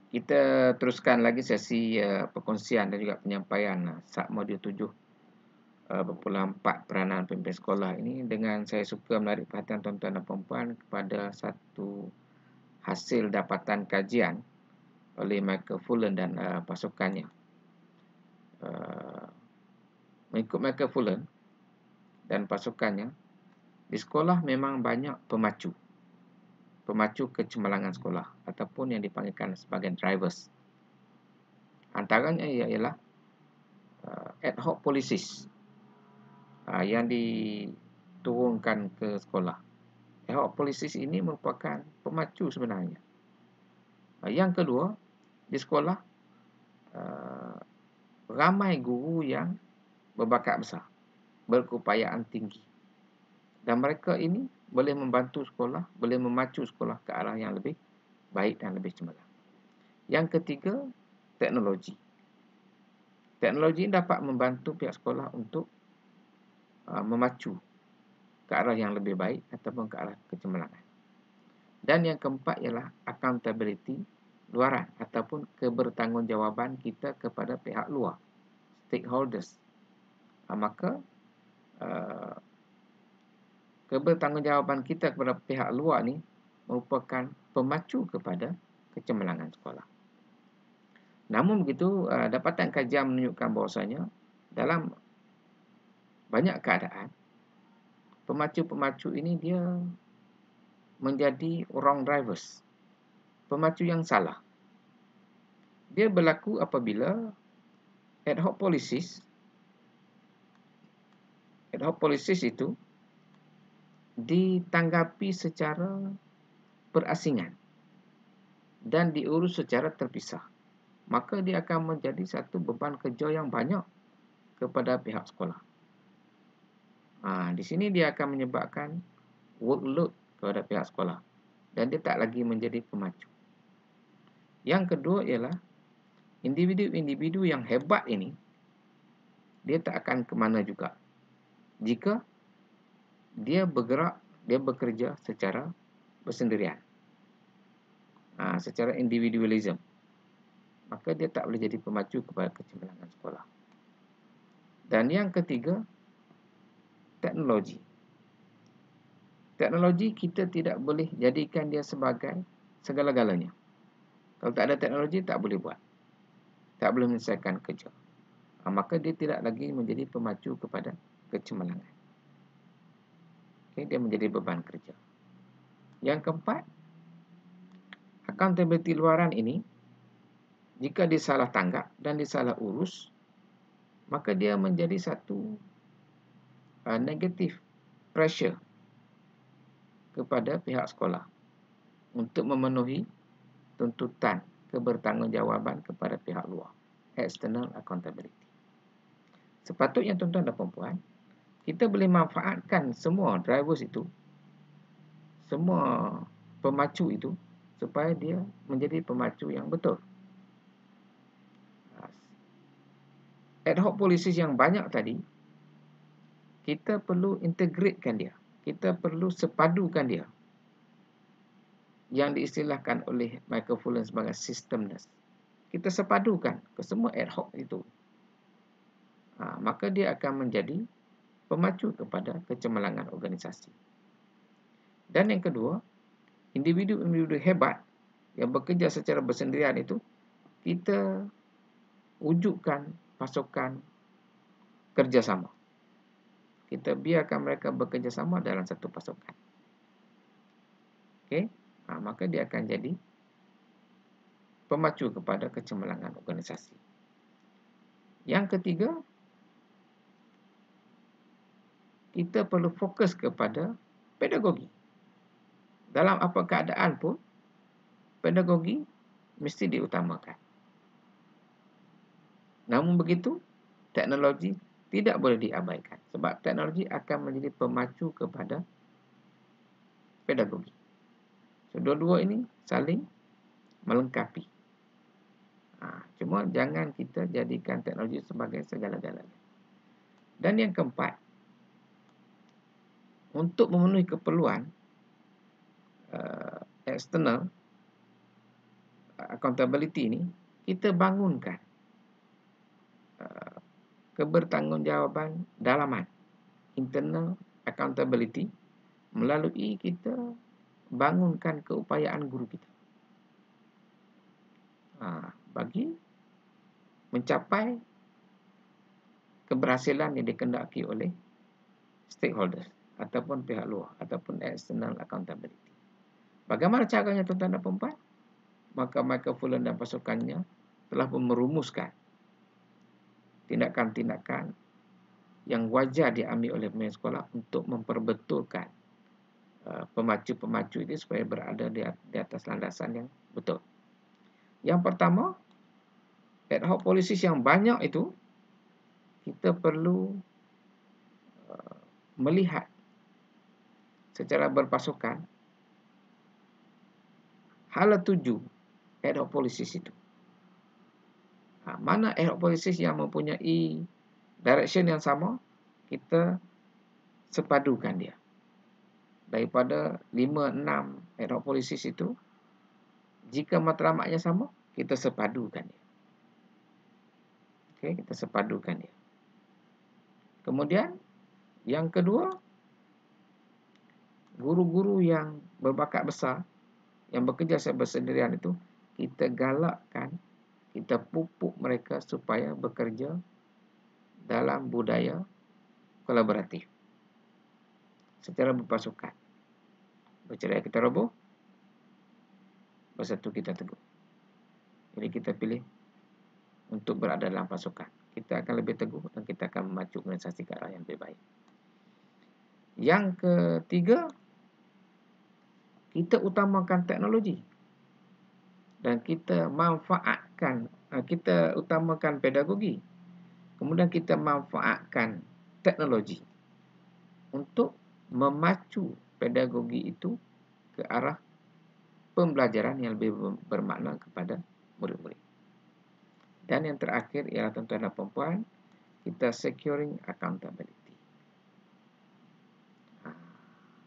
Kita teruskan lagi sesi perkongsian dan juga penyampaian sub modul 7.4 peranan pemimpin sekolah ini, dengan saya suka menarik perhatian tuan-tuan dan puan-puan kepada satu hasil dapatan kajian oleh Michael Fullen dan pasukannya. Mengikut Michael Fullen dan pasukannya, di sekolah memang banyak pemacu kecemerlangan sekolah ataupun yang dipanggilkan sebagai drivers. Antaranya ialah ad hoc policies yang diturunkan ke sekolah. Ad hoc policies ini merupakan pemacu sebenarnya. Yang kedua, di sekolah ramai guru yang berbakat besar, berkeupayaan tinggi, dan mereka ini boleh membantu sekolah, boleh memacu sekolah ke arah yang lebih baik dan lebih cemerlang. Yang ketiga, teknologi. Teknologi dapat membantu pihak sekolah untuk memacu ke arah yang lebih baik ataupun ke arah kecemerlangan. Dan yang keempat ialah accountability luaran ataupun kebertanggungjawaban kita kepada pihak luar, stakeholders. Maka kebertanggungjawaban kita kepada pihak luar ni merupakan pemacu kepada kecemerlangan sekolah. Namun begitu, dapatan kajian menunjukkan bahawasanya dalam banyak keadaan, pemacu-pemacu ini dia menjadi wrong drivers, pemacu yang salah. Dia berlaku apabila ad hoc policies itu ditanggapi secara berasingan dan diurus secara terpisah, maka dia akan menjadi satu beban kerja yang banyak kepada pihak sekolah. Di sini dia akan menyebabkan workload kepada pihak sekolah dan dia tak lagi menjadi pemacu. Yang kedua ialah individu-individu yang hebat ini, dia tak akan ke mana juga jika dia bekerja secara bersendirian, secara individualism, maka dia tak boleh jadi pemacu kepada kecemerlangan sekolah. Dan yang ketiga, teknologi. Teknologi kita tidak boleh jadikan dia sebagai segala-galanya. Kalau tak ada teknologi, tak boleh buat, tak boleh menyelesaikan kerja. Maka dia tidak lagi menjadi pemacu kepada kecemerlangan. Dia menjadi beban kerja. Yang keempat, accountability luaran ini, jika disalah tanggap dan disalah urus, maka dia menjadi satu negative pressure kepada pihak sekolah untuk memenuhi tuntutan kebertanggungjawaban kepada pihak luar, external accountability. Sepatutnya tuan-tuan dan puan-puan, kita boleh manfaatkan semua drivers itu, semua pemacu itu, supaya dia menjadi pemacu yang betul. Ad hoc policies yang banyak tadi, kita perlu integratekan dia, kita perlu sepadukan dia, yang diistilahkan oleh Michael Fullen sebagai systemness. Kita sepadukan ke semua ad hoc itu, maka dia akan menjadi pemacu kepada kecemerlangan organisasi. Dan yang kedua, individu-individu hebat yang bekerja secara bersendirian itu, kita wujudkan pasukan kerjasama. Kita biarkan mereka bekerjasama dalam satu pasukan. Maka dia akan jadi pemacu kepada kecemerlangan organisasi. Yang ketiga, kita perlu fokus kepada pedagogi. Dalam apa keadaan pun, pedagogi mesti diutamakan. Namun begitu, teknologi tidak boleh diabaikan, sebab teknologi akan menjadi pemacu kepada pedagogi. Dua-dua ini saling melengkapi. Cuma jangan kita jadikan teknologi sebagai segala-galanya. Dan yang keempat, untuk memenuhi keperluan eksternal accountability ni, kita bangunkan kebertanggungjawaban dalaman, internal accountability, melalui kita bangunkan keupayaan guru kita bagi mencapai keberhasilan yang dikehendaki oleh stakeholders ataupun pihak luar ataupun external accountability. Bagaimana caranya, tuan-tuan dan puan-puan? Maka Michael Fullan dan pasukannya telah pun merumuskan tindakan-tindakan yang wajar diambil oleh pemimpin sekolah untuk memperbetulkan pemacu-pemacu itu supaya berada di atas landasan yang betul. Yang pertama, ad hoc policies yang banyak itu, kita perlu melihat secara berpasukan hala tuju ad hoc policies itu. Mana ad hoc policies yang mempunyai direction yang sama, kita sepadukan dia. Daripada 5-6 ad hoc policies itu, jika matlamatnya sama, kita sepadukan dia. Okey, kita sepadukan dia. Kemudian, yang kedua, guru-guru yang berbakat besar, yang bekerja secara bersendirian itu, kita galakkan, kita pupuk mereka supaya bekerja dalam budaya kolaboratif secara berpasukan. Bercerai kita roboh, bersatu kita teguh. Jadi kita pilih untuk berada dalam pasukan. Kita akan lebih teguh dan kita akan memacu organisasi ke arah yang lebih baik. Yang ketiga, kita utamakan teknologi dan kita manfaatkan, kita utamakan pedagogi. Kemudian kita manfaatkan teknologi untuk memacu pedagogi itu ke arah pembelajaran yang lebih bermakna kepada murid-murid. Dan yang terakhir ialah, tuan-tuan dan puan-puan, kita securing accountability.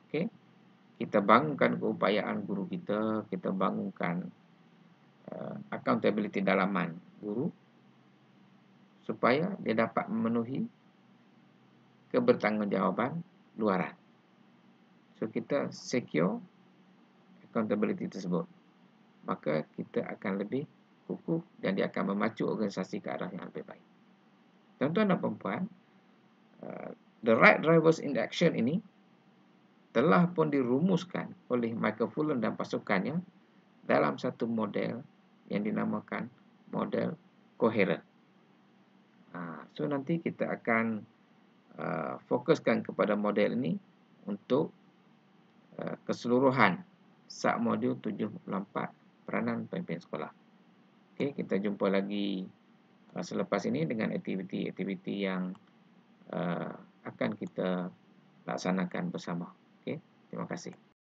Okey, kita bangunkan keupayaan guru kita, kita bangunkan accountability dalaman guru supaya dia dapat memenuhi kebertanggungjawaban luaran. So kita secure accountability tersebut, maka kita akan lebih kukuh dan dia akan memacu organisasi ke arah yang lebih baik. Tuan-tuan dan puan-puan, the right drivers in action ini telah pun dirumuskan oleh Michael Fullan dan pasukannya dalam satu model yang dinamakan model coherent. So nanti kita akan fokuskan kepada model ini untuk keseluruhan submodul 74 peranan pemimpin sekolah. Okey, kita jumpa lagi selepas ini dengan aktiviti-aktiviti yang akan kita laksanakan bersama. Okey, terima kasih.